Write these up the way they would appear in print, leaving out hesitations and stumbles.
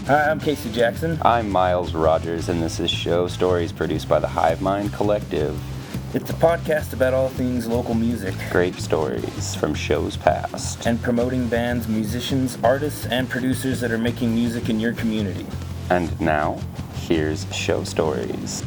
Hi, I'm Casey Jackson. I'm Miles Rogers, and this is Show Stories produced by the Hive Mind Collective. It's a podcast about all things local music. Great stories from shows past. And promoting bands, musicians, artists, and producers that are making music in your community. And now, here's Show Stories.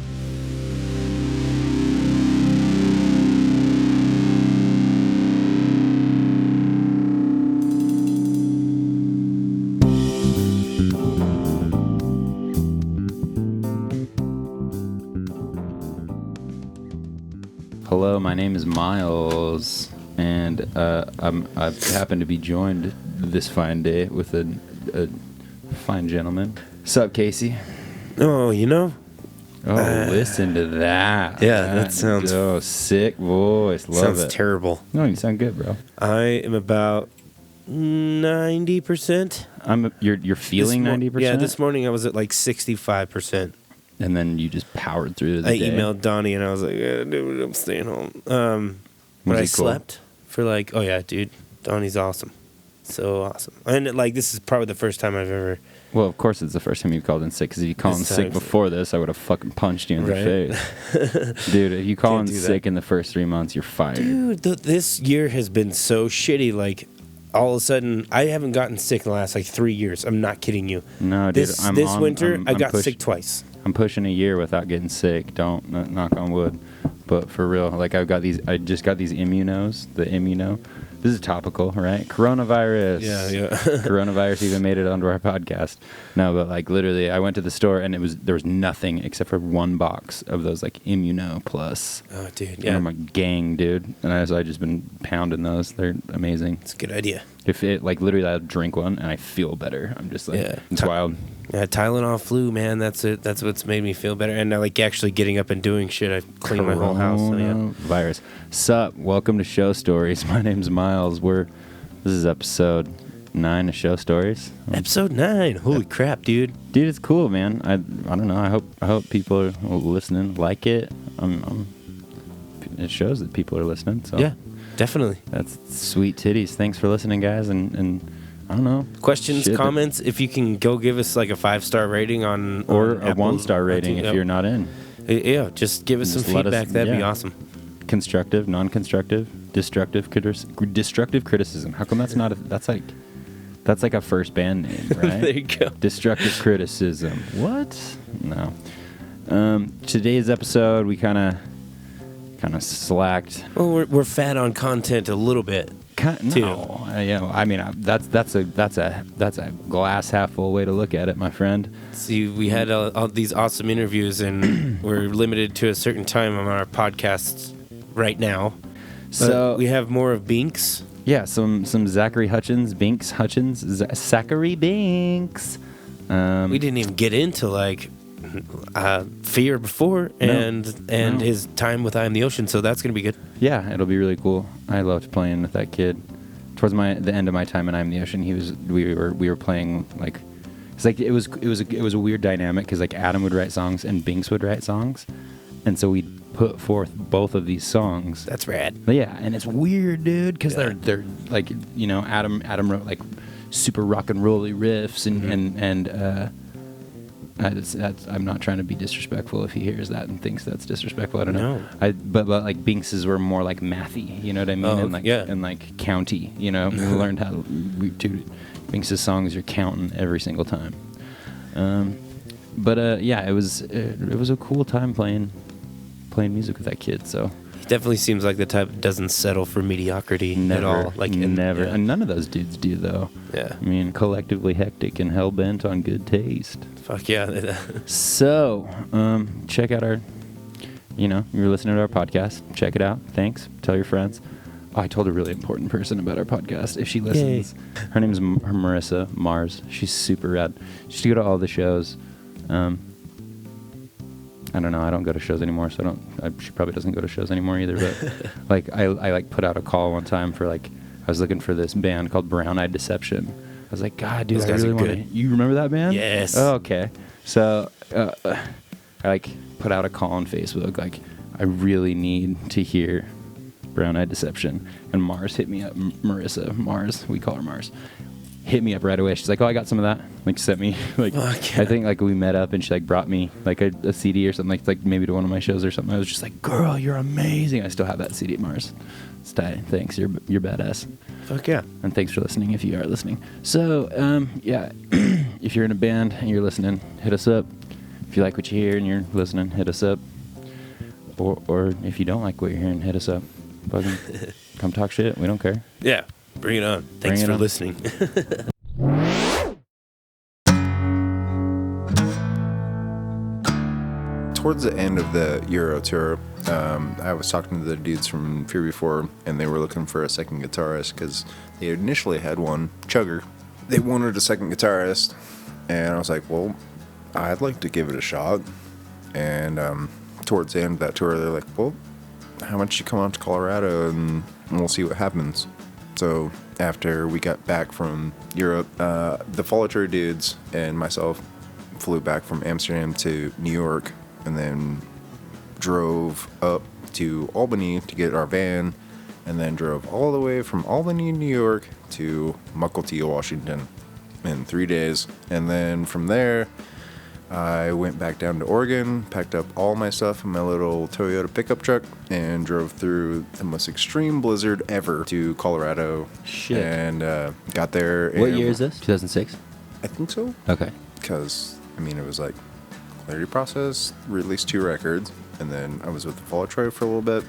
Hello, my name is Miles, and I've happened to be joined this fine day with a fine gentleman. Sup, Casey? Oh, you know? Oh, listen to that. Yeah, that sounds... Oh, sick voice. Love it. Sounds terrible. No, you sound good, bro. I am about 90%. You're feeling 90%? Yeah, this morning I was at like 65%. And then you just powered through the day. I emailed Donnie and I was like, yeah, dude, I'm staying home. But I slept for like, oh yeah, dude, Donnie's awesome. So awesome. And like, this is probably the first time I've ever... Well, of course it's the first time you've called in sick, because if you called in sick before this, I would have fucking punched you in the face. Dude, if you call in sick in the first 3 months, you're fired. Dude, this year has been so shitty. Like, all of a sudden, I haven't gotten sick in the last like 3 years. I'm not kidding you. No, dude, this winter, I got sick twice. I'm pushing a year without getting sick. Don't knock on wood, but for real, like I just got these immunos. The immuno. This is topical, right? Coronavirus. Yeah. Coronavirus even made it onto our podcast. No, but like literally, I went to the store and there was nothing except for one box of those like Immuno Plus. Oh, dude, yeah. I'm a gang, dude, and I just been pounding those. They're amazing. It's a good idea. If it like literally, I'll drink one and I feel better. I'm just like, it's wild. Yeah, Tylenol flu, man. That's it. That's what's made me feel better. And I like actually getting up and doing shit. I cleaned my whole house. So, yeah. Virus. Sup? Welcome to Show Stories. My name's Miles. This is episode 9 of Show Stories. Episode 9. Holy crap, dude. Dude, it's cool, man. I don't know. I hope people are listening, like it. It shows that people are listening. So yeah, definitely. That's sweet titties. Thanks for listening, guys. And I don't know. Questions, comments, if you can go give us like a 5-star rating on or a Apple, 1-star rating if you're not in. Yeah, just give us some feedback. That'd be awesome. Constructive, non-constructive, destructive criticism. How come that's not that's like a first band name, right? There you go. Destructive criticism. What? No. Today's episode we kind of slacked. Well, we're fat on content a little bit. No, I mean that's a glass half full way to look at it, my friend. See, we had all these awesome interviews, and we're limited to a certain time on our podcasts right now. So we have more of Binks. Yeah, some Zachary Hutchins, Binks Hutchins, Zachary Binks. We didn't even get into like Fear before and his time with I Am the Ocean, so that's gonna be good. Yeah, it'll be really cool. I loved playing with that kid. Towards the end of my time in I Am the Ocean, we were playing like it's like it was a weird dynamic because like Adam would write songs and Binks would write songs, and so we'd put forth both of these songs. That's rad. But yeah, and it's weird, dude, because they're like, you know, Adam wrote like super rock and rolly riffs and I'm not trying to be disrespectful if he hears that and thinks that's disrespectful. I don't know. But like Binks's were more like mathy, you know what I mean? And like county, you know. We learned how Binks's songs you're counting every single time. It was a cool time playing music with that kid. So he definitely seems like the type that doesn't settle for mediocrity at all. Like never, and none of those dudes do though. Yeah, I mean, collectively hectic and hell bent on good taste. Fuck yeah. So, check out our, you're listening to our podcast. Check it out. Thanks. Tell your friends. Oh, I told a really important person about our podcast. If she listens, her name's Marissa Mars. She's super rad. She should go to all the shows. I don't know. I don't go to shows anymore, so she probably doesn't go to shows anymore either. But like, I put out a call one time for like, I was looking for this band called Brown Eyed Deception. I was like, God, dude, I really want to. You remember that band? Yes. Oh, okay. So I like put out a call on Facebook, like, I really need to hear Brown Eyed Deception. And Mars hit me up. Marissa Mars, we call her Mars, hit me up right away. She's like, "Oh, I got some of that." Like, sent me like Fuck yeah. I think like we met up and she like brought me like a CD or something like maybe to one of my shows or something. I was just like, "Girl, you're amazing." I still have that CD, Mars. It's tight. Thanks. You're badass. Fuck yeah. And thanks for listening if you are listening. So, yeah, if you're in a band and you're listening, hit us up. If you like what you hear and you're listening, hit us up. Or if you don't like what you're hearing, hit us up. Fucking come talk shit. We don't care. Yeah. Bring it on. Thanks for listening. Towards the end of the Euro tour, I was talking to the dudes from Fear Before, and they were looking for a second guitarist because they initially had one, Chugger. They wanted a second guitarist, and I was like, well, I'd like to give it a shot. And towards the end of that tour, they're like, well, how much you come out to Colorado, and we'll see what happens. So after we got back from Europe, the Follow Tour dudes and myself flew back from Amsterdam to New York, and then drove up to Albany to get our van, and then drove all the way from Albany, New York to Mukilteo, Washington in 3 days. And then from there, I went back down to Oregon, packed up all my stuff in my little Toyota pickup truck, and drove through the most extreme blizzard ever to Colorado. Shit. And got there. What year is this? 2006? I think so. Okay. Because, I mean, it was like Clarity Process, released 2 records, and then I was with the Follow Troy for a little bit.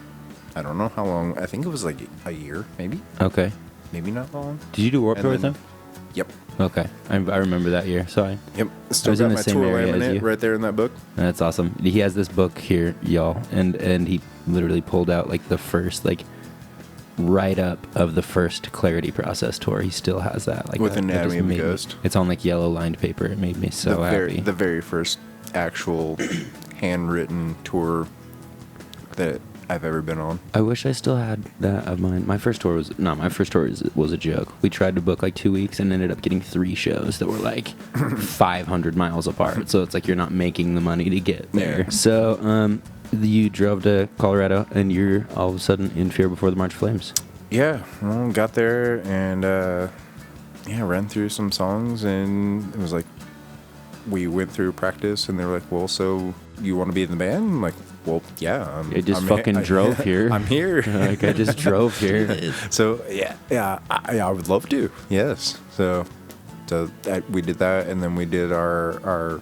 I don't know how long. I think it was like a year, maybe. Okay. Maybe not long. Did you do Warped Tour with then- them? Yep. Okay. I remember that year. Sorry. Yep. Still was in got the my same tour area as laminate you. right there in that book. That's awesome. He has this book here, y'all, and he literally pulled out like the first like write-up of the first Clarity Process tour. He still has that. Like With that Anatomy just of a made me- Ghost. It's on like yellow lined paper. It made me so happy. The very first actual handwritten tour that I've ever been on. I wish I still had that of mine. My first tour was a joke. We tried to book like 2 weeks and ended up getting 3 shows that were like 500 miles apart. So it's like you're not making the money to get there. Yeah. So you drove to Colorado and you're all of a sudden in Fear Before the March of Flames. Yeah, well, got there and ran through some songs, and it was like we went through practice, and they were like, "Well, so you want to be in the band?" I'm like, "Well, yeah." I just fucking drove here. I'm here. Like I just drove here. So I would love to. Yes. So we did that, and then we did our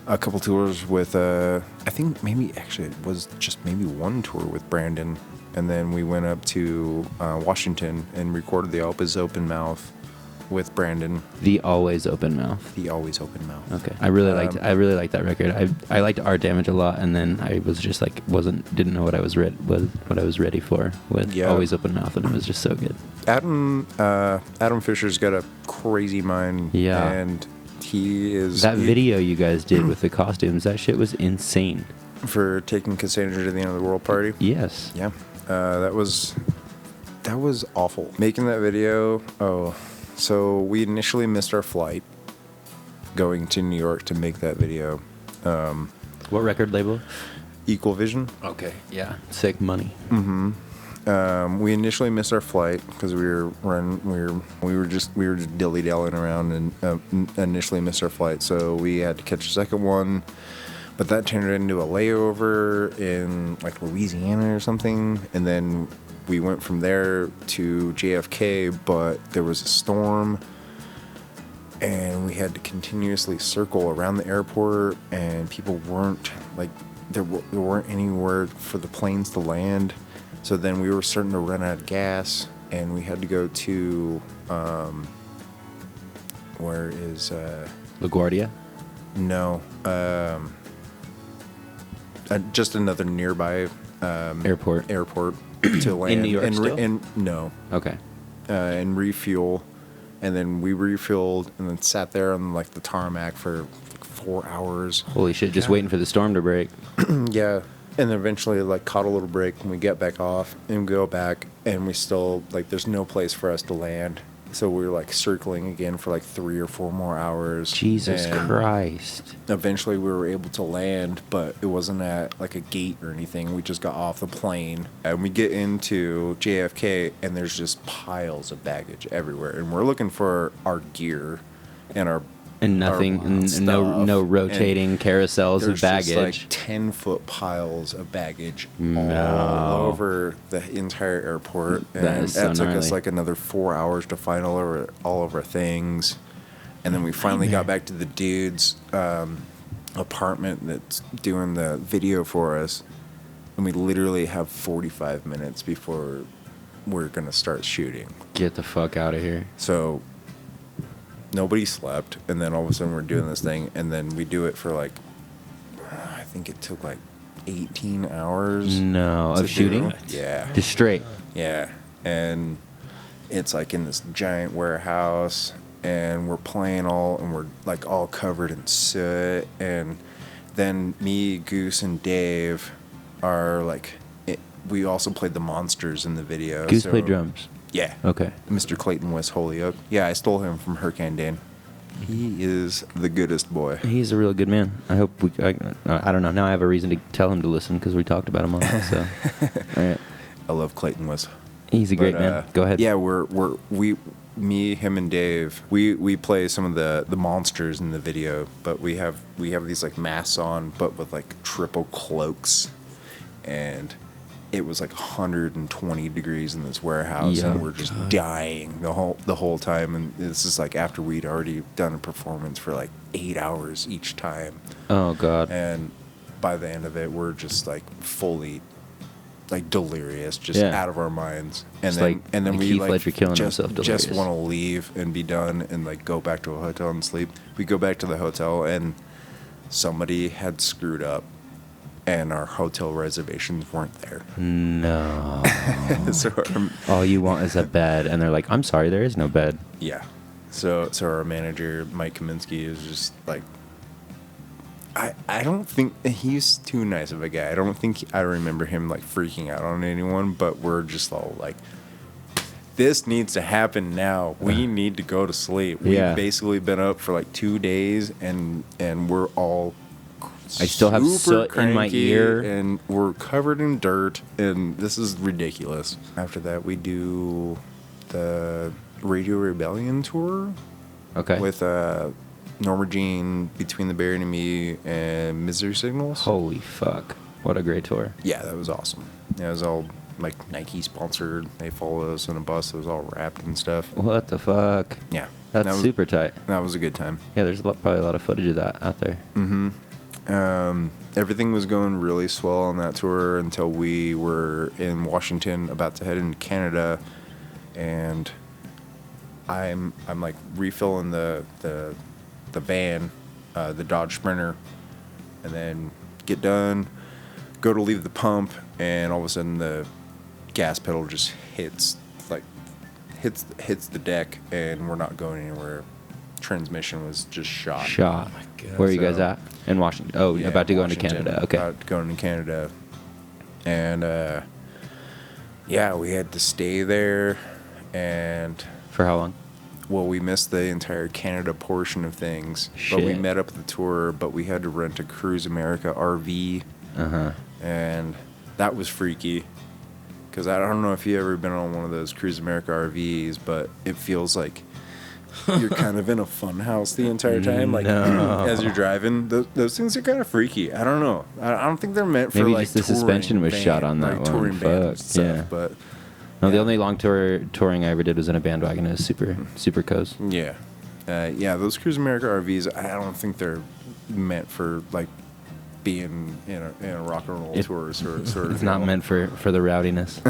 a couple tours with I think maybe actually it was just maybe one tour with Brandon, and then we went up to Washington and recorded the Always Open Mouth with Brandon. The Always Open Mouth. The Always Open Mouth. Okay. I really liked that record. I liked Art Damage a lot, and then I was just like didn't know what I was ready for with Always Open Mouth, and it was just so good. Adam Fisher's got a crazy mind. Yeah. And he is Video you guys did with the costumes, that shit was insane. for taking Cassandra to the End of the World party. Yes. Yeah. That was awful. Making that video. Oh, so we initially missed our flight going to New York to make that video. What record label? Equal Vision. Okay. Yeah. Sick money. We initially missed our flight because we were just dilly-dallying around and initially missed our flight. So we had to catch a second one, but that turned into a layover in like Louisiana or something, and then we went from there to JFK, but there was a storm, and we had to continuously circle around the airport, and people weren't like there weren't anywhere for the planes to land. So then we were starting to run out of gas, and we had to go to, where is, LaGuardia? no, just another nearby Airport. to land. In New York still? No, Okay. and refuel. And then we refueled and then sat there on like the tarmac for like 4 hours. Holy shit, just waiting for the storm to break. Yeah. And then eventually, like, caught a little break, and we get back off and go back, and we still, like, there's no place for us to land. So we were like circling again for like 3 or 4 more hours. Jesus and Christ. Eventually we were able to land, but it wasn't at like a gate or anything. We just got off the plane and we get into JFK and there's just piles of baggage everywhere. And we're looking for our gear and our And nothing, no rotating carousels of baggage. There's just like 10-foot piles of baggage all over the entire airport. And That is so took us gnarly. like another 4 hours to find all of our things. And then we finally got back to the dude's apartment that's doing the video for us. And we literally have 45 minutes before we're going to start shooting. Get the fuck out of here. So nobody slept, and then all of a sudden we're doing this thing, and then we do it for like, I think it took like 18 hours. No, to of shooting? do. Yeah. Just straight. Yeah. And it's like in this giant warehouse, and we're playing and we're like all covered in soot, and then me, Goose, and Dave are like, we also played the monsters in the video. Goose played drums. Yeah. Okay. Mr. Clayton West Holyoke. Yeah, I stole him from Hurricane Dan. He is the goodest boy. He's a real good man. I hope I don't know. Now I have a reason to tell him to listen because we talked about him a lot. So, all right. I love Clayton West. He's a great man. Go ahead. Yeah, me, him, and Dave. We play some of the monsters in the video, but we have these like masks on, but with like triple cloaks, and it was like 120 degrees in this warehouse, and we're just dying the whole time. And this is like after we'd already done a performance for like 8 hours each time. Oh God. And by the end of it, we're just like fully like delirious, just out of our minds. And Just then like and then Heath we like Ledger killing himself delirious. just want to leave and be done and like go back to a hotel and sleep. We go back to the hotel and somebody had screwed up, and our hotel reservations weren't there. No. So All you want is a bed, and they're like, "I'm sorry, there is no bed." yeah. So our manager, Mike Kaminsky, is just like, I don't think he's too nice of a guy. I don't think I remember him like freaking out on anyone, but we're just all like, this needs to happen now. We need to go to sleep. We've basically been up for like 2 days, and we're all I still have super soot in my cranky, ear. and we're covered in dirt, and this is ridiculous. After that, we do the Radio Rebellion tour. Okay. With Norma Jean, Between the Buried and Me, and Misery Signals. Holy fuck! What a great tour. Yeah, that was awesome. Yeah, it was all like Nike sponsored. They followed us in a bus that was all wrapped and stuff. What the fuck? Yeah, That's that was, super tight. That was a good time. Yeah, there's probably a lot of footage of that out there. Mm-hmm. Everything was going really swell on that tour until we were in Washington, about to head into Canada, and I'm like refilling the van, the Dodge Sprinter, and then get done, go to leave the pump, and all of a sudden the gas pedal just hits the deck, and we're not going anywhere. Transmission was just shot. Shot. Oh my God. Where are you guys at? In Washington. Oh, Yeah, about to go into Washington, Canada. Okay. About going to Canada. And we had to stay there, and For how long? well, we missed the entire Canada portion of things. But we Shit. met up at the tour, but we had to rent a Cruise America RV, and that was freaky. Because I don't know if you've ever been on one of those Cruise America RVs, but it feels like you're kind of in a fun house the entire time, like as you're driving. Those things are kind of freaky. I don't know. I don't think they're meant for Maybe like just the suspension was shot on that one. touring band and Fuck, stuff. yeah. But No, the only long touring I ever did was in a bandwagon. It was super cozy. yeah, those Cruise America RVs, I don't think they're meant for like being in a rock and roll tour sort of. It's not meant for the rowdiness.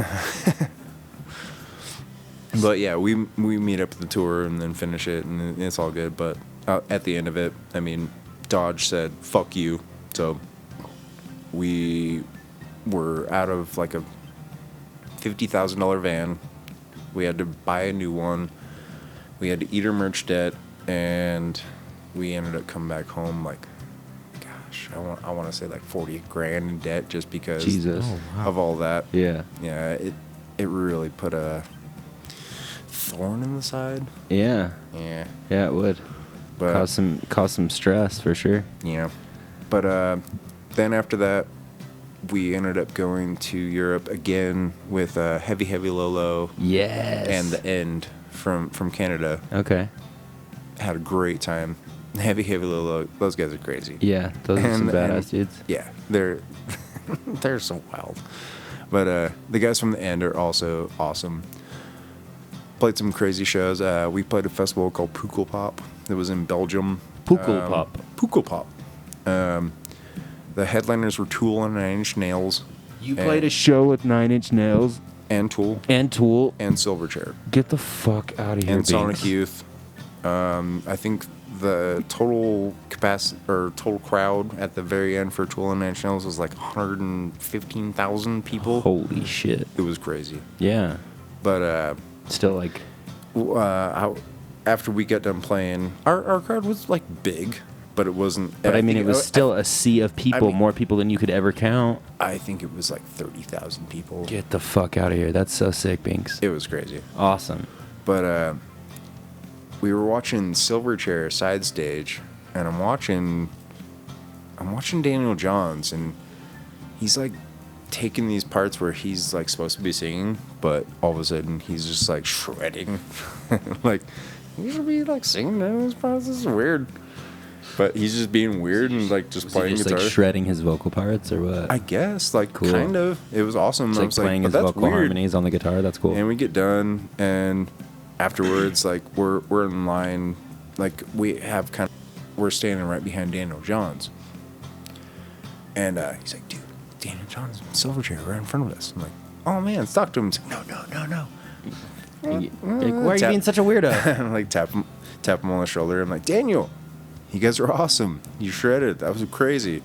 But yeah, we meet up at the tour and then finish it, and it's all good. But at the end of it, I mean, Dodge said "fuck you," so we were out of like a $50,000 van. We had to buy a new one. We had to eat our merch debt, and we ended up coming back home like, gosh, I want to say like 40 grand in debt just because Jesus. of all that. Yeah. Yeah, it really put a thorn in the side. Yeah. Yeah. Yeah, it would. But Cause some stress for sure. yeah. But then after that, we ended up going to Europe again with Heavy Heavy Low Low Yes. and The End from Canada. Okay. Had a great time. Heavy Heavy Low Low, those guys are crazy. Yeah, those are some And- badass dudes. Yeah, they're they're so wild. But the guys from The End are also awesome. Played some crazy shows. We played a festival called Pukkelpop. It was in Belgium. Pukkelpop. Pukkelpop. The headliners were Tool and Nine Inch Nails. You played a show with 9 Inch Nails And Tool. and Tool. And Silverchair. Get the fuck out of here, And Sonic Binks. Youth. I think the total capacity or total crowd at the very end for Tool and Nine Inch Nails was like 115,000 people. Holy shit. It was crazy. Yeah. But Still like, after we got done playing, our crowd was like big, but it wasn't. but I mean, think it was still a sea of people, mean- more people than you could ever count. I think it was like 30,000 people. Get the fuck out of here. That's so sick, Binks. It was crazy. Awesome. But we were watching Silverchair side stage, and I'm watching Daniel Johns, and he's like taking these parts where he's like supposed to be singing, but all of a sudden he's just like shredding. Like, you should be like singing in these parts. This is weird. But he's just being weird and like just Was he playing just guitar. like shredding his vocal parts or what? I guess, like, Cool. kind of. It was awesome. It's I like was playing but his that's vocal weird. harmonies on the guitar. That's cool. And we get done, and afterwards, like, we're in line, like, we're standing right behind Daniel Johns. And he's like, dude, Daniel Johns in Silverchair right in front of us. I'm like, oh man, let's talk to him. He's like, no. You're like, why are you being such a weirdo? I'm like, tap him on the shoulder. I'm like, Daniel, you guys are awesome. You shredded. That was crazy.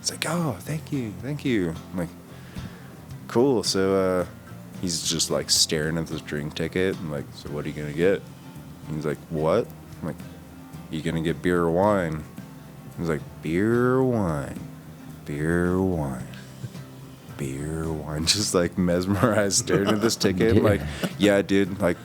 It's like, oh, thank you. I'm like, cool. So he's just like staring at this drink ticket. I'm like, so what are you gonna get? And he's like, what? I'm like, you gonna get beer or wine? He's like, beer or wine, beer or wine, beer or wine. Just like mesmerized, staring at this ticket. I'm like, yeah, dude. Like,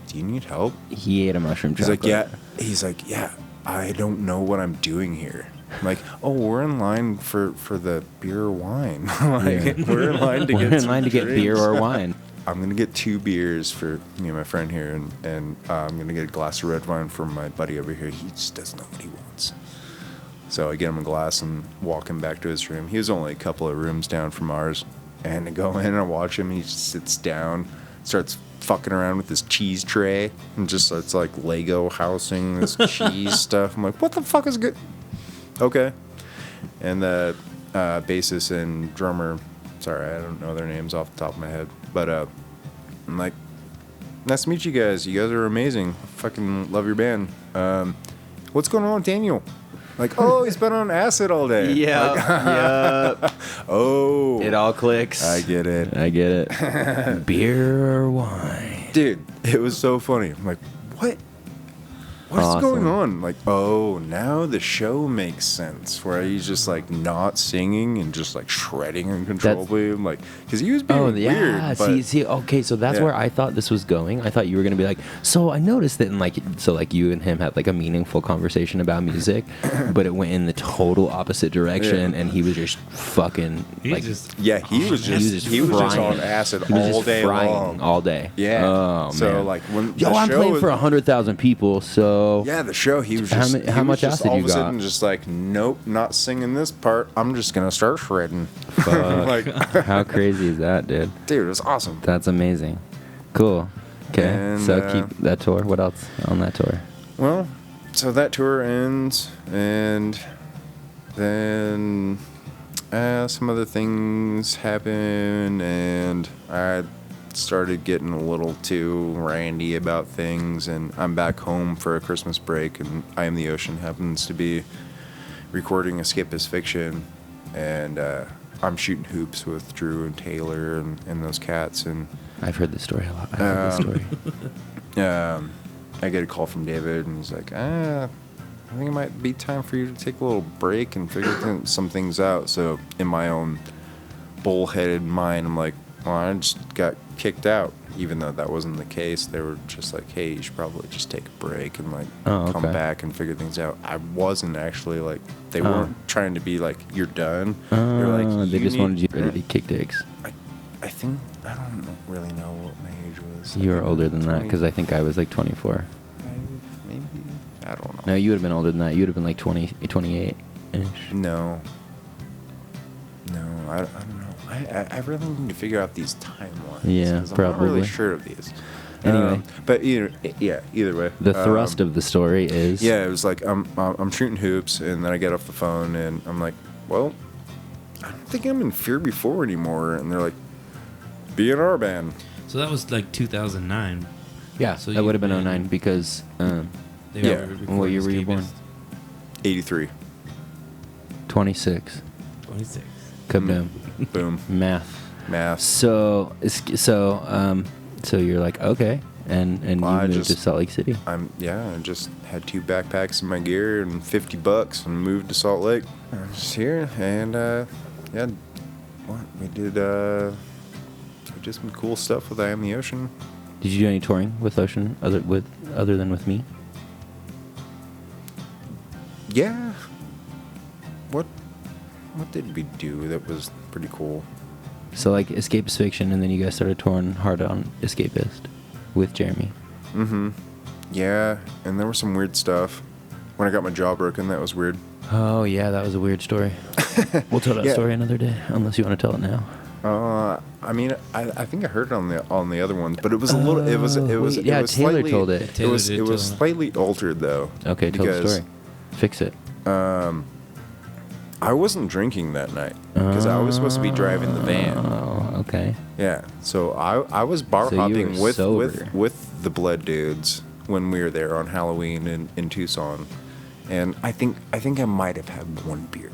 do you need help? He ate a mushroom He's chocolate. like, yeah. He's like, yeah. I don't know what I'm doing here. I'm like, oh, we're in line for the beer or wine. Like, Yeah. we're in line to We're get in line to get drinks. beer or wine. I'm gonna get 2 beers for me and my friend here, and I'm gonna get a glass of red wine for my buddy over here. He just doesn't know what he wants. So I get him a glass and walk him back to his room. He was only a couple of rooms down from ours, and I go in and I watch him. He just sits down, starts fucking around with this cheese tray, and just starts like Lego housing this cheese stuff. I'm like, what the fuck is good? Okay. And the bassist and drummer, sorry, I don't know their names off the top of my head, but I'm like, nice to meet you guys. You guys are amazing. I fucking love your band. What's going on with Daniel? Like, oh, he's been on acid all day. Yeah. Like, oh. It all clicks. I get it. I get it. Beer or wine? Dude, it was so funny. I'm like, what? What's Awesome. going on? Like, oh, now the show makes sense. Where he's just like not singing and just like shredding uncontrollably. Like, because he was being Oh yeah. weird. But See. Okay, so that's Yeah. where I thought this was going. I thought you were gonna be like, so I noticed that, and like, so like you and him had like a meaningful conversation about music, but it went in the total opposite direction, Yeah. and he was just fucking like. yeah, he was just frying. on acid He was all just day frying long. all day. Yeah. Oh so man. like when Yo, the I'm show playing was- for 100,000 people, so Yeah, the show, he was How just ma- how he was much just acid all you of a sudden got? just like, nope, not singing this part. I'm just gonna start shredding. Fuck. Like, How crazy is that, dude? dude, it was awesome. That's amazing. Cool. Okay, And, so keep that tour. What else on that tour? Well, so that tour ends, and then some other things happen, and I started getting a little too randy about things, and I'm back home for a Christmas break, and I Am the Ocean happens to be recording Escapist Fiction, and I'm shooting hoops with Drew and Taylor and those cats, and I've heard this story a lot. I've heard this story. I get a call from David, and he's like, I think it might be time for you to take a little break and figure some things out. So in my own bullheaded mind, I'm like, Well, I just got kicked out, even though that wasn't the case. They were just like, hey, you should probably just take a break and like come back and figure things out. I wasn't actually like, they weren't trying to be like, you're done. They're like, they just wanted you ready to kick dicks. I think, I don't really know what my age was. You were older than that because I think I was like 24. Maybe. I don't know. No, you would have been older than that. You would have been like 20, 28-ish. No, I don't know. I really need to figure out these timelines. Yeah, 'cause I'm probably. not really sure of these. Anyway. But either way. The thrust of the story is... Yeah, it was like, I'm shooting hoops, and then I get off the phone, and I'm like, well, I don't think I'm in Fear Before anymore. And they're like, be in our band. So that was like 2009. Yeah, So that would have been you've 09 because... Yeah. What year were you born? 83. 26. 26. Come down. Boom. Math. So you're like, okay, and you moved to Salt Lake City. I just had 2 backpacks in my gear and $50 and moved to Salt Lake. I'm just here, and we did some cool stuff with I Am the Ocean. Did you do any touring with Ocean other than with me? Yeah. What did we do that was pretty cool? So like Escapist Fiction, and then you guys started touring hard on Escapist with Jeremy. Mm-hmm. Yeah, and there was some weird stuff. When I got my jaw broken, that was weird. Oh yeah, that was a weird story. We'll tell that story another day, unless you want to tell it now. I mean, I think I heard it on the other ones, but it was a little. It was Yeah, it was Taylor slightly, told it. It was slightly altered though. Okay, tell the story. Fix it. I wasn't drinking that night because I was supposed to be driving the van. Oh, okay. Yeah, so I was bar So you hopping were sober. with the Blood Dudes when we were there on Halloween in Tucson, and I think I might have had 1 beer.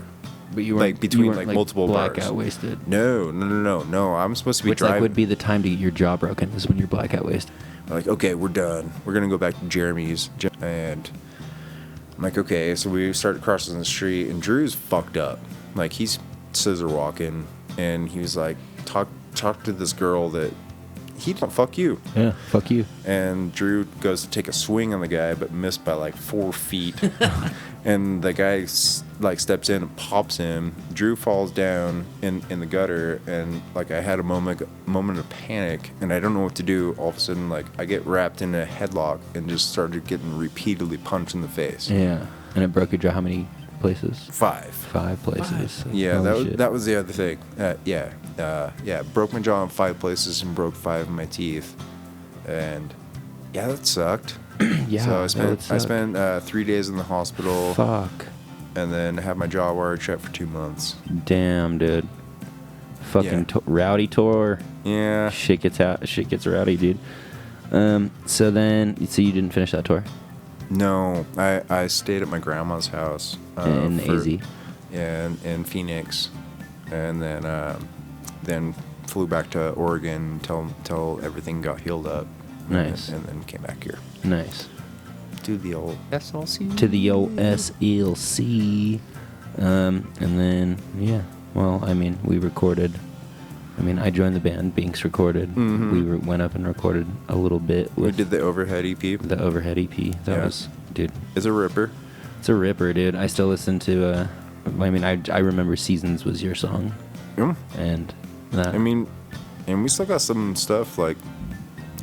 But you like weren't between you weren't, like multiple blackout bars. wasted. No. I'm supposed to be Which driving. like would be the time to get your jaw broken is when you're blackout wasted. Like, okay, we're done. We're gonna go back to Jeremy's, and I'm like, okay. So we started crossing the street, and Drew's fucked up. Like he's scissor walking, and he was like, talk to this girl that he don't fuck you. Yeah, fuck you. And Drew goes to take a swing on the guy, but missed by like 4 feet. And the guy like steps in and pops him. Drew falls down in the gutter, and like I had a moment of panic, and I don't know what to do. All of a sudden, like I get wrapped in a headlock and just started getting repeatedly punched in the face. Yeah, and it broke your jaw how many places? 5. 5 places. Yeah, Holy shit. that was the other thing. Broke my jaw in 5 places and broke 5 of my teeth, and yeah, that sucked. Yeah. So I spent 3 days in the hospital. Fuck. And then had my jaw wired shut for 2 months. Damn, dude. Fucking Yeah. rowdy tour. Yeah. Shit gets rowdy, dude. So you didn't finish that tour? No, I stayed at my grandma's house. In AZ? Yeah, in Phoenix, and then flew back to Oregon until everything got healed up. Nice. And then came back here. Nice. To the old S.L.C. To the old S.L.C. And then, yeah. Well, I mean, we recorded. I mean, I joined the band. Binks recorded. Mm-hmm. We went up and recorded a little bit. We did the Overhead EP. The Overhead EP. That was, dude. It's a ripper. It's a ripper, dude. I still listen to. I mean, I remember Seasons was your song. Yeah. And that. I mean, and we still got some stuff like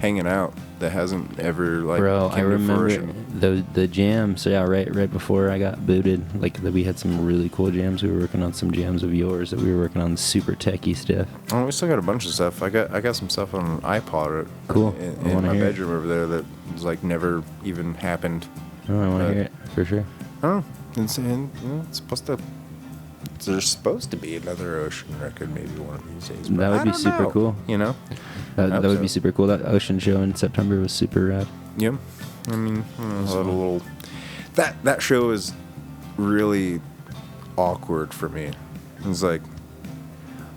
hanging out that hasn't ever like. Bro, I came to remember fruition. the jams. Yeah, right before I got booted. Like we had some really cool jams. We were working on some jams of yours that we were working on super techie stuff. Oh, we still got a bunch of stuff. I got some stuff on an iPod. Cool. I In wanna my hear it. bedroom over there that was like never even happened. Oh, I want to hear it for sure. Oh, it's supposed to. There's supposed to be another Ocean record maybe one of these days. But That would I be don't super know, cool. You know. That would be so. super cool. That Ocean show in September was super rad. Yeah. I mean, a little. That show is really awkward for me. It's like.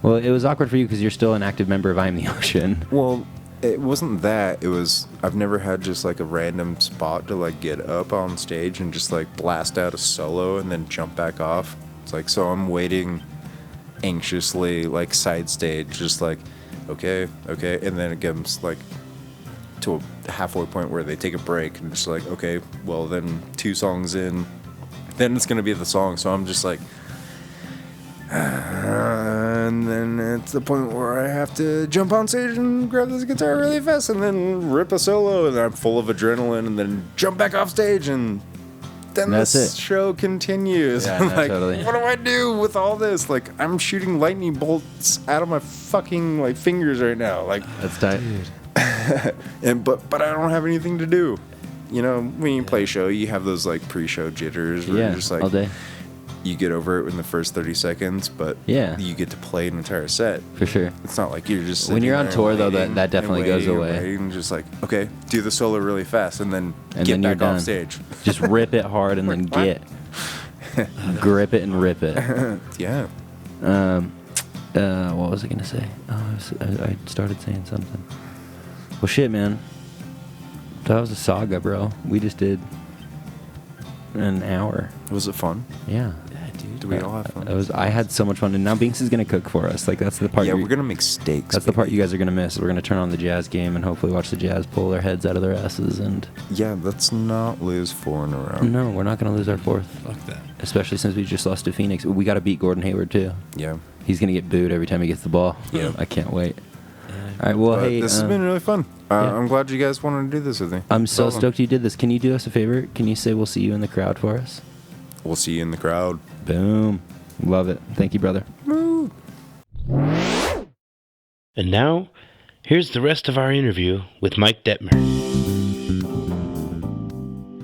Well, it was awkward for you because you're still an active member of I Am the Ocean. Well, it wasn't that. It was I've never had just like a random spot to like get up on stage and just like blast out a solo and then jump back off. It's like so I'm waiting anxiously like side stage just like okay, and then it comes like to a halfway point where they take a break and just like, okay, well then 2 songs in, then it's gonna be the song. So I'm just like, and then it's the point where I have to jump on stage and grab this guitar really fast and then rip a solo, and I'm full of adrenaline, and then jump back off stage, and then this show continues. Yeah, I'm no, like, totally. what do I do with all this? Like, I'm shooting lightning bolts out of my fucking like fingers right now. Like, That's tight. and but I don't have anything to do. You know, when you play a show, you have those like pre-show jitters where you're just like, all day. You get over it in the first 30 seconds, but you get to play an entire set. For sure. It's not like you're just when you're on tour, though, waiting that definitely and goes away. And waiting, just like, okay, do the solo really fast, and then get then you're back off done. stage. Just rip it hard and then grip it and rip it. Yeah. What was I gonna say? I started saying something. Well, shit, man. That was a saga, bro. We just did an hour. Was it fun? Yeah. Did we all have fun? I had so much fun, and now Binks is gonna cook for us. Like that's the part. Yeah, we're gonna make steaks. That's the part you guys are gonna miss. We're gonna turn on the Jazz game and hopefully watch the Jazz pull their heads out of their asses. And yeah, let's not lose 4 in a row. no, we're not gonna lose our 4th. Fuck that. Especially since we just lost to Phoenix. We got to beat Gordon Hayward too. Yeah. He's gonna get booed every time he gets the ball. Yeah. I can't wait. All right, well, But hey, this has been really fun. yeah. I'm glad you guys wanted to do this with me. I'm so Awesome. stoked you did this. Can you do us a favor? Can you say we'll see you in the crowd for us? We'll see you in the crowd. Boom. Love it. Thank you, brother. And now, here's the rest of our interview with Mike Detmer.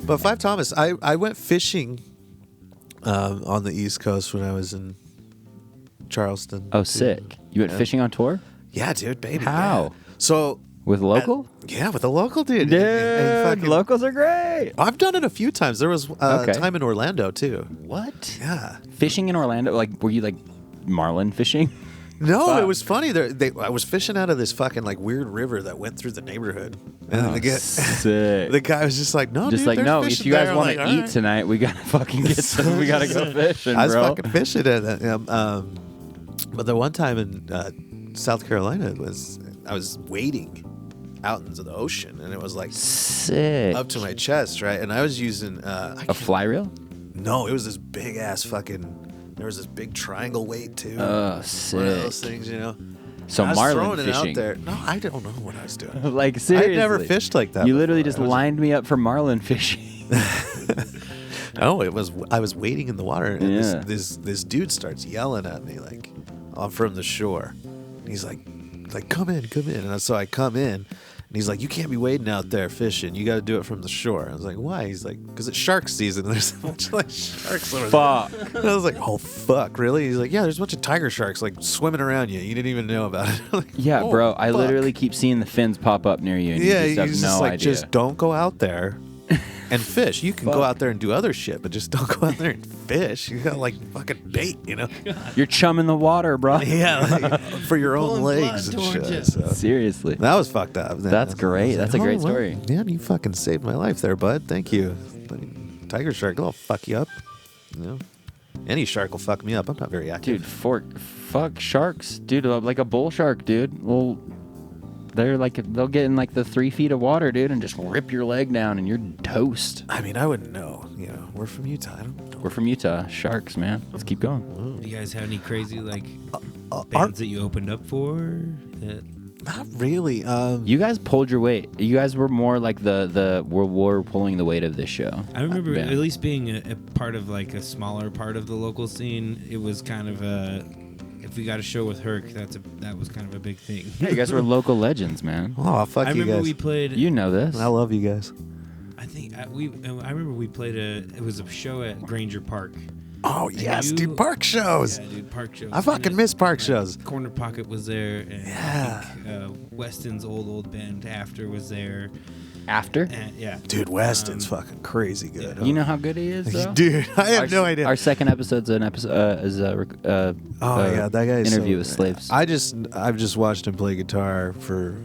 But Five Thomas, I went fishing on the East Coast when I was in Charleston. Oh, too. sick. You went Yeah. fishing on tour? Yeah, dude, baby. How? Yeah. So With local? yeah, with a local dude. Dude, And fucking- locals are great. I've done it a few times. There was Okay. time in Orlando too. What? Yeah. Fishing in Orlando? Like, were you like marlin fishing? No, Fuck. it was funny. I was fishing out of this fucking like weird river that went through the neighborhood, and Oh, the sick. guy was just like, "No, Just dude, like, there's no, fish if in you guys there." I'm want like, to "All eat right." tonight, we got to fucking get some. We got to go fishing, I was bro. fucking fishing at it. But the one time in South Carolina I was wading out into the ocean, and it was like Sick. up to my chest, right? And I was using A fly reel? no, it was this big ass fucking. There was this big triangle weight too. Oh, One of those sick. things, you know. So I was marlin throwing it out fishing. there. No, I don't know what I was doing. Like, seriously. I'd never fished like that. You literally before. just lined me up for marlin fishing. No, I was wading in the water, and Yeah. this dude starts yelling at me like, I'm from the shore. And he's like, come in, and so I come in, and he's like, you can't be wading out there fishing. You got to do it from the shore. I was like, why? He's like, because it's shark season. There's a bunch of like sharks over Fuck. there. And I was like, oh fuck, really? He's like, yeah, there's a bunch of tiger sharks like swimming around you. You didn't even know about it. I'm like, Yeah, "Oh, bro. I fuck." literally keep seeing the fins pop up near you, and Yeah, you just have he's no just like, idea. just don't go out there and fish. You can go out there and do other shit, but just don't go out there and fish. You got like fucking bait, you know? You're chumming the water, bro. Yeah, like, for your own legs and shit. So. Seriously. That was fucked up. That's great. That's a great story. Yeah, you fucking saved my life there, bud. Thank you. Tiger shark, they'll fuck you up. You know? Any shark will fuck me up. I'm not very active. Dude, fuck sharks. Dude, like a bull shark, dude. Well, they'll get in like the 3 feet of water, dude, and just rip your leg down and you're toast. I mean, I wouldn't know. You know, we're from Utah. I don't know. We're from Utah. Sharks, man. Let's keep going. Do you guys have any crazy like Our- bands that you opened up for? Not really. You guys pulled your weight. You guys were more like we're pulling the weight of this show. I remember Yeah. at least being a part of like a smaller part of the local scene. It was kind of if we got a show with Herc, that was kind of a big thing. Yeah, you guys were local legends, man. Oh, fuck I you remember guys. we played. You know this. I love you guys. I think I remember we played it was a show at Granger Park. Oh, And yes, you- dude. Park shows. Yeah, dude, park shows. I fucking miss park shows. Corner Pocket was there, and Yeah. I think, Weston's old band After was there. After? And, yeah, Dude, Weston's fucking crazy good. You know how good he is, though? Dude, I have no idea. Our second episode's an episode Oh yeah, that guy's interview so- with slaves. I've just watched him play guitar for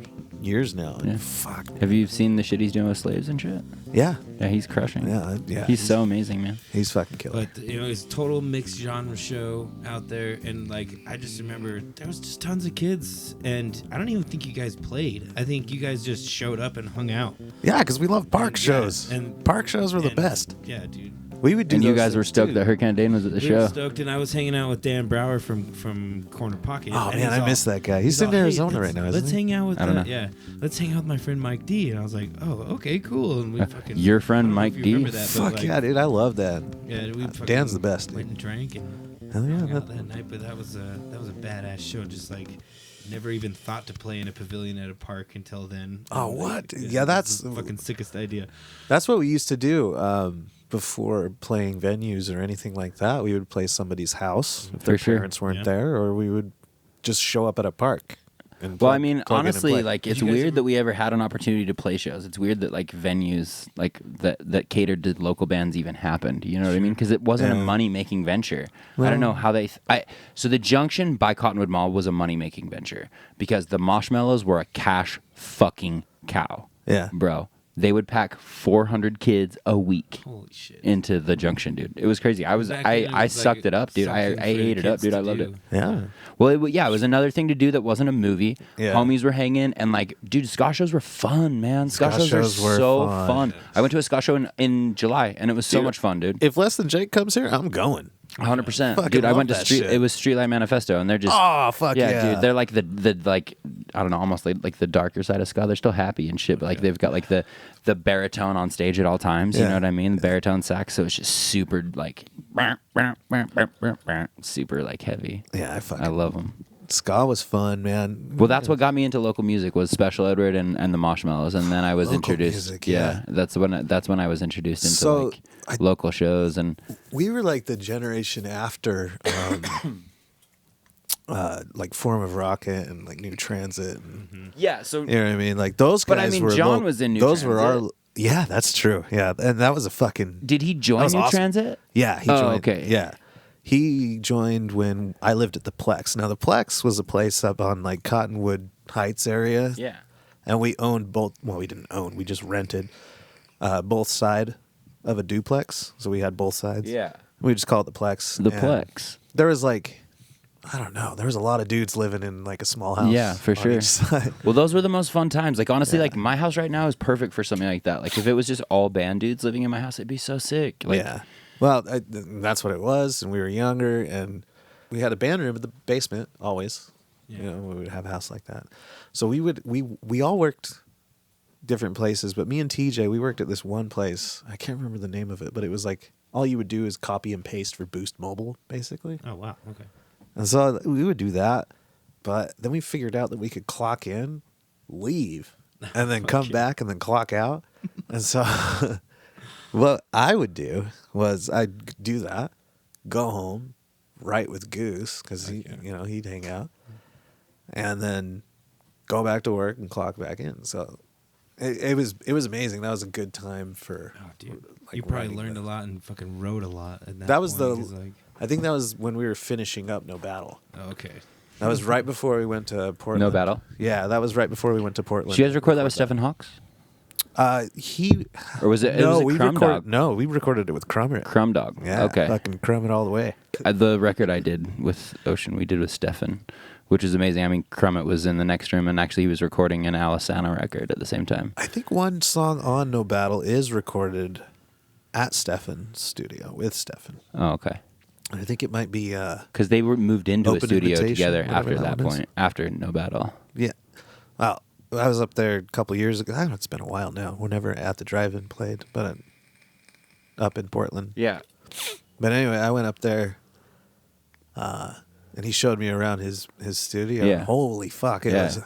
years now. And Yeah. fuck. Have you seen the shit he's doing with slaves and shit? Yeah. Yeah, he's crushing. Yeah. He's so amazing, man. He's fucking killer. But it's total mixed genre show out there, and like I just remember there was just tons of kids, and I don't even think you guys played. I think you guys just showed up and hung out. Yeah, because we love park And, shows. and Park shows were the best. Yeah, dude. We would do. And you those guys were things, stoked too. that Hurricane Dane was at the We show. were stoked, and I was hanging out with Dan Brower from Corner Pocket. Oh and man, he's I miss that guy. He's in all, "Hey, Arizona let's- right now, isn't Let's he? hang out with I don't know. yeah. Let's hang out with my friend Mike D. And I was like, oh, okay, cool. And we fucking Your friend I don't know if Mike you D? remember that, but, Fuck like, yeah, dude! I love that. Yeah, we fucking Dan's the best, Went dude. and drank and Hell yeah, hung out that- that night, but that was a badass show. Just like never even thought to play in a pavilion at a park until then. Oh, And, what? like, Yeah, it was that's- the fucking sickest idea. That's what we used to do before playing venues or anything like that. We would play somebody's house if their For sure. parents weren't Yeah. there, or we would just show up at a park. And Well, plug- I mean, plug in and honestly, play. like it's you guys weird ever- that we ever had an opportunity to play shows. It's weird that like venues like that catered to local bands even happened. You know what I mean? Because it wasn't a Yeah. money making venture. I don't know how they. So the Junction by Cottonwood Mall was a money making venture because the Marshmallows were a cash fucking cow. Yeah. bro. They would pack 400 kids a week Holy shit. into the Junction, dude. It was crazy. Back then, it I was sucked like it up, dude. I something for ate it up, kids dude. I to loved do. it. Yeah. Well, it was another thing to do that wasn't a movie. Yeah. Homies were hanging, and like, dude, ska shows were fun, man. Ska Ska shows shows were were so fun. fun. I went to a ska show in July, and it was so Dude, much fun, dude. If Less Than Jake comes here, I'm going. 100%, Fucking dude. I love went to that Street. shit. It was Streetlight Manifesto, and they're just Oh, fuck yeah. dude. They're like the like I don't know, almost like the darker side of ska. They're still happy and shit, but like they've got like the baritone on stage at all times. You Yeah. know what I mean? The baritone sax, so it's just super like super like heavy. Yeah, I love them. Ska was fun, man. Well, that's what got me into local music was Special Edward and the Marshmallows, and then I was Local introduced. music, yeah. that's when I was introduced into So, like local shows and We were like the generation after, like Form of Rocket and like New Transit. And, yeah. So you know what I mean? Like those guys. But I mean, were John was in New Those were our. Transit. Yeah, that's true. Yeah, and that was a fucking. did he That join was New awesome. Transit? Yeah, he Oh, joined. okay. Yeah. He joined when I lived at the Plex. Now the Plex was a place up on like Cottonwood Heights area. Yeah. And we owned both. Well, we didn't own. We just rented both side of a duplex. So we had both sides. Yeah. We just call it the Plex. The And Plex. There was like, I don't know. There was a lot of dudes living in like a small house. Yeah, for on sure. each side. Well, those were the most fun times. Like honestly, like my house right now is perfect for something like that. Like if it was just all band dudes living in my house, it'd be so sick. Like, Yeah. Well, that's what it was, and we were younger, and we had a band room in the basement always. Yeah. You know, we would have a house like that. So we all worked different places, but me and TJ, we worked at this one place. I can't remember the name of it, but it was like all you would do is copy and paste for Boost Mobile, basically. Oh wow. Okay. And so we would do that, but then we figured out that we could clock in, leave, and then come back and then clock out. And so what I would do was I'd do that, go home, write with Goose because he'd hang out, and then go back to work and clock back in. So it was amazing. That was a good time for. Oh, dude. like, You probably writing learned that. a lot and fucking wrote a lot. At That was point, the. 'cause, like, I think that was when we were finishing up No Battle. oh, okay. That was right before we went to Portland. No Battle? Yeah, that was right before we went to Portland. Did you guys record that with Stephen Hawks? He Or was it? no, was it we Crumb recorded. Dog? No, we recorded it with Crummer. Crumb Dog. Yeah, Okay. fucking Crumb it all the way. The record I did with Ocean, we did with Stefan, which is amazing. I mean, Crummett was in the next room, and actually he was recording an Alisana record at the same time. I think one song on No Battle is recorded at Stefan's studio with Stefan. Oh, okay. I think it might be. Because they were moved into a Open studio Invitation, together whatever after that that one is. point, after No Battle. Yeah. Well, I was up there a couple years ago. I don't know, it's been a while now. We're never at the drive-in played, but up in Portland. Yeah. But anyway, I went up there, and he showed me around his studio. Yeah. Holy fuck! It Yeah. was.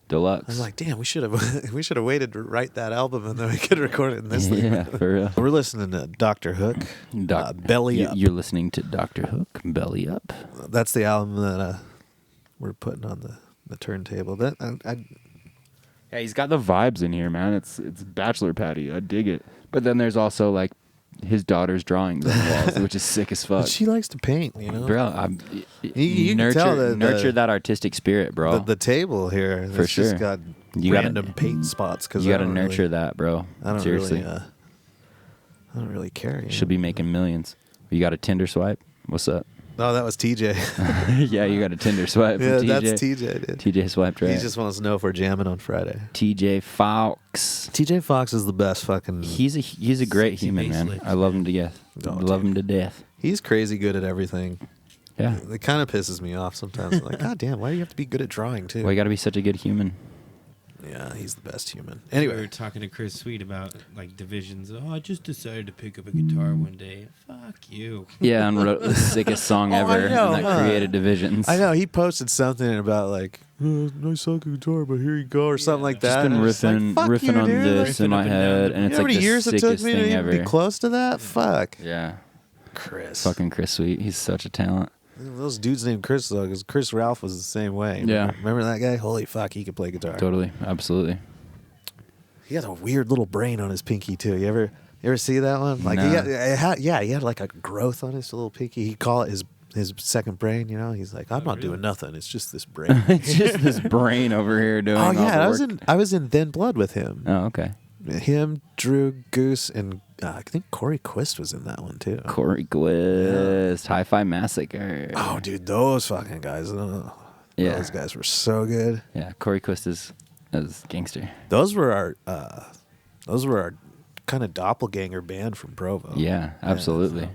Deluxe. I was like, damn, we should have waited to write that album and then we could record it in this thing. yeah, for real. We're listening to Dr. Hook, Belly Up. You're listening to Dr. Hook, Belly Up. That's the album that we're putting on the turntable. That Yeah, he's got the vibes in here, man. It's bachelor patty. I dig it. But then there's also like his daughter's drawings on the walls, which is sick as fuck. But she likes to paint, Bro, you can tell nurture that artistic spirit, bro. The table here, For sure. just got You random gotta, paint spots. Cause you got to nurture that, bro. Seriously. I don't really care. Should be making millions. You got a Tinder swipe? What's up? No, that was TJ. Yeah, you got a Tinder swipe. Yeah, from TJ. that's TJ, dude. TJ swiped right. He just wants to know if we're jamming on Friday. TJ Fox. TJ Fox is the best fucking. He's a great human, man. baseless. I love him to death. Love him to death. He's crazy good at everything. Yeah. It kind of pisses me off sometimes. I'm like, God damn, why do you have to be good at drawing too? Well, you got to be such a good human. Yeah, he's the best human. We Anyway, were talking to Chris Sweet about like divisions. Oh, I just decided to pick up a guitar one day. Fuck you. Yeah, and wrote the sickest song Oh, I ever, know, and that huh? created divisions. I know he posted something about like, nice fucking guitar, but here you go, or something like Just that. been And it's like, riffing, fuck riffing you, on dude. this in Riffing my up and head, down. and You it's know how like many the years it took sickest me to thing even ever. be close to that? Fuck. Yeah, Chris. fucking Chris Sweet. He's such a talent. Those dudes named Chris though, because Chris Ralph was the same way. Yeah. Remember that guy? Holy fuck, he could play guitar. Totally, absolutely. He had a weird little brain on his pinky too. You ever see that one? Like No. he had like a growth on his little pinky. He call it his second brain. You know, he's like, I'm not doing nothing. It's just this brain. It's just this brain over here doing. Oh all yeah, the work. I was in Thin Blood with him. Oh, okay. Him, Drew, Goose, and I think Corey Quist was in that one too. Corey Quist, Hi-Fi Massacre. Oh, dude, those fucking guys. Yeah. Those guys were so good. Yeah, Corey Quist is gangster. Those were our kind of doppelganger band from Provo. Yeah, absolutely.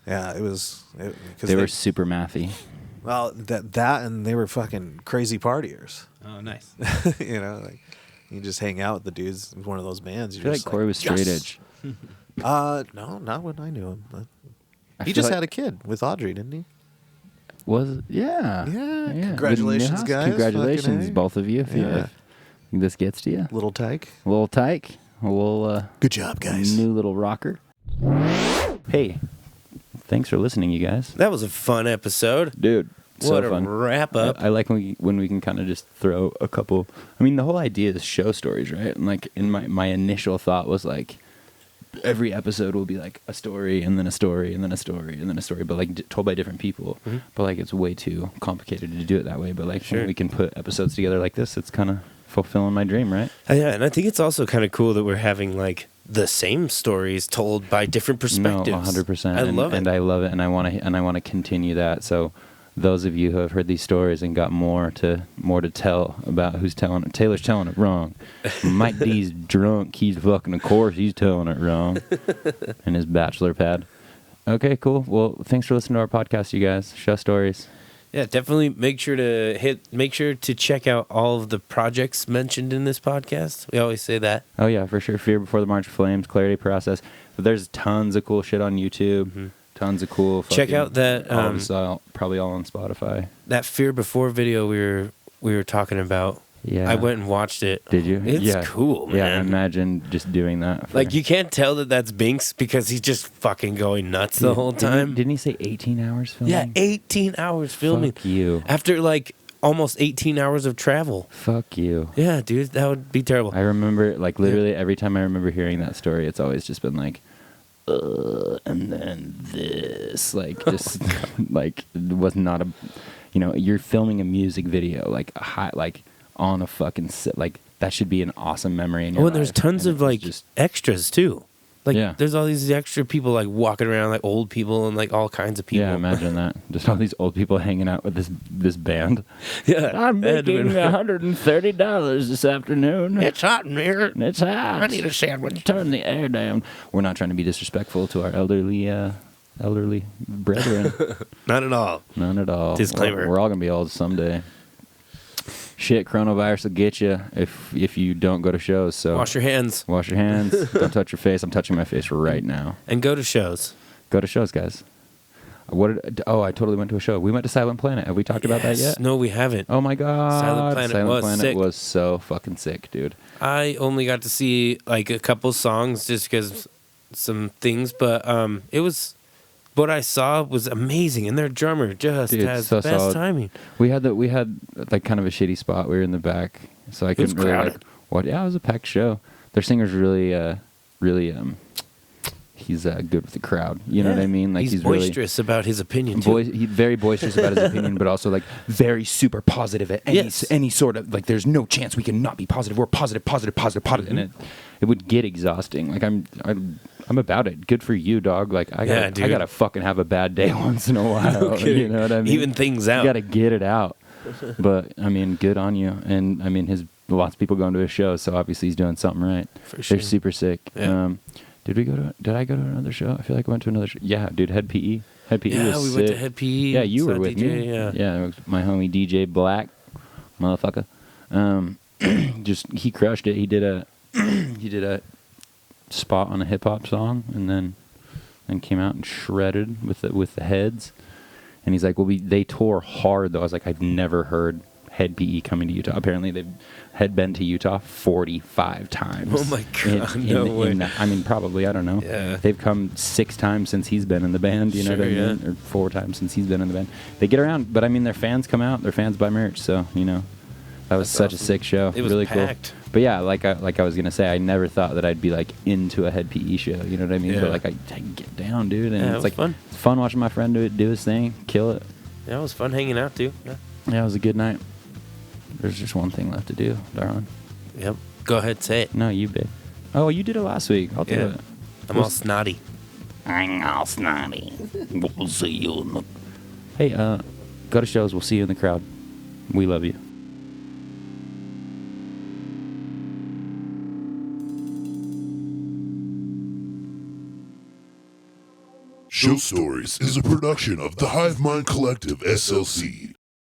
Yeah, it was. They were super mathy. Well, that and they were fucking crazy partiers. Oh, nice. You know, like you just hang out with the dudes in one of those bands. I You're feel like just Corey was straight yes! edge. No, not when I knew him. But I he feel just like- had a kid with Audrey, didn't he? Was it? Yeah. Yeah. Good Congratulations, news. guys. Congratulations, Fucking A. both of you. If Yeah. this gets to you. Little Tyke. A little tyke. A little Good job, guys. new little rocker. Hey, thanks for listening, you guys. That was a fun episode. Dude, so What a fun. wrap up. I like when we can kind of just throw a couple. I mean, the whole idea is show stories, right? And like, in my initial thought was like, every episode will be like a story and then a story and then a story and then a story, but like told by different people. Mm-hmm. But like, it's way too complicated to do it that way. But like, Sure. when we can put episodes together like this, it's kind of fulfilling my dream, right? Yeah, and I think it's also kind of cool that we're having like the same stories told by different perspectives. No, 100%. I love it. And I love it, and I want to continue that. So, those of you who have heard these stories and got more to tell about who's telling it, Taylor's telling it wrong. Mike D's drunk. He's fucking, of course, he's telling it wrong. In his bachelor pad. Okay, cool. Well, thanks for listening to our podcast, you guys. Show stories. Yeah, definitely make sure to check out all of the projects mentioned in this podcast. We always say that. Oh yeah, for sure. Fear Before the March of Flames, Clarity Process. But there's tons of cool shit on YouTube. Mm-hmm. Tons of cool. Check fucking- out that, all of this, probably all on Spotify. That Fear Before video we were talking about. Yeah. I went and watched it. Did you? It's Yeah. cool, man. Yeah, imagine just doing that. Like, you can't tell that that's Binks because he's just fucking going nuts the whole time. Didn't he say 18 hours filming? Yeah, 18 hours filming. Fuck you. After like almost 18 hours of travel. Fuck you. Yeah, dude, that would be terrible. I remember, like, literally every time I remember hearing that story, it's always just been like, and then this, like, just, like, it was not a, you're filming a music video, like, a high, like, on a fucking set, like, that should be an awesome memory in your Oh, and there's life. tons And of it was like just, extras too. Like Yeah. there's all these extra people like walking around, like old people and like all kinds of people. yeah, imagine that. Just all these old people hanging out with this band. Yeah, I'm that'd have making been- $130 this afternoon. It's hot in here. It's hot. I need a sandwich. Turn the air down. We're not trying to be disrespectful to our elderly brethren. Not at all. None at all. Disclaimer. We're all gonna be old someday. Shit, coronavirus will get you if you don't go to shows. So Wash your hands Wash your hands. Don't touch your face. I'm touching my face right now. and go to shows. Go to shows, guys. I totally went to a show. We went to Silent Planet. Have we talked about that yet? No, we haven't. Oh my god. Silent Planet was sick. was so fucking sick, dude. I only got to see like a couple songs just because some things, but it was what I saw was amazing, and their drummer just Dude, has so the best solid. timing. We had like kind of a shitty spot. We were in the back, so I was couldn't really like crowded. what. Yeah, it was a packed show. Their singer's really he's good with the crowd. You know what I mean? Like he's really boisterous about his opinion. Too. He's very boisterous about his opinion, but also like very super positive at any sort of like. There's no chance we can not be positive. We're positive, and it would get exhausting. Like I'm about it. Good for you, dog. Like I gotta fucking have a bad day once in a while. You know what I mean? Even things out. You gotta get it out. But I mean, good on you. And I mean, lots of people going to his show, so obviously he's doing something right. For sure. They're super sick. Yeah. Did I go to another show? I feel like I went to another show. Yeah, dude, Head PE. Head PE was we sick. went to Head PE. Yeah, you were with DJ, me. Yeah, it was my homie DJ Black, motherfucker. Just he crushed it. He did a spot on a hip hop song, and then came out and shredded with the heads. And he's like, well, they tore hard though. I was like, I've never heard Head PE coming to Utah. Apparently they've been to Utah 45 times. Oh my God, no way. I mean, probably, I don't know. Yeah. They've come 6 times since he's been in the band, you know what I mean? Yeah. Or 4 times since he's been in the band. They get around, but I mean, their fans come out, their fans buy merch, so, you know, that was such awesome. a sick show. It was really packed. Cool. But yeah, like I was going to say, I never thought that I'd be like into a Head PE show, you know what I mean? Yeah. But like, I get down, dude, and Yeah, it it's was like fun. It's fun watching my friend do his thing, kill it. Yeah, it was fun hanging out too. Yeah, it was a good night. There's just one thing left to do, darling. Yep. Go ahead, say it. No, you did. Oh, you did it last week. I'll do it. I'm all snotty. I'm all snotty. We'll see you in the... Hey, go to shows. We'll see you in the crowd. We love you. Show Stories is a production of the Hive Mind Collective, S.L.C.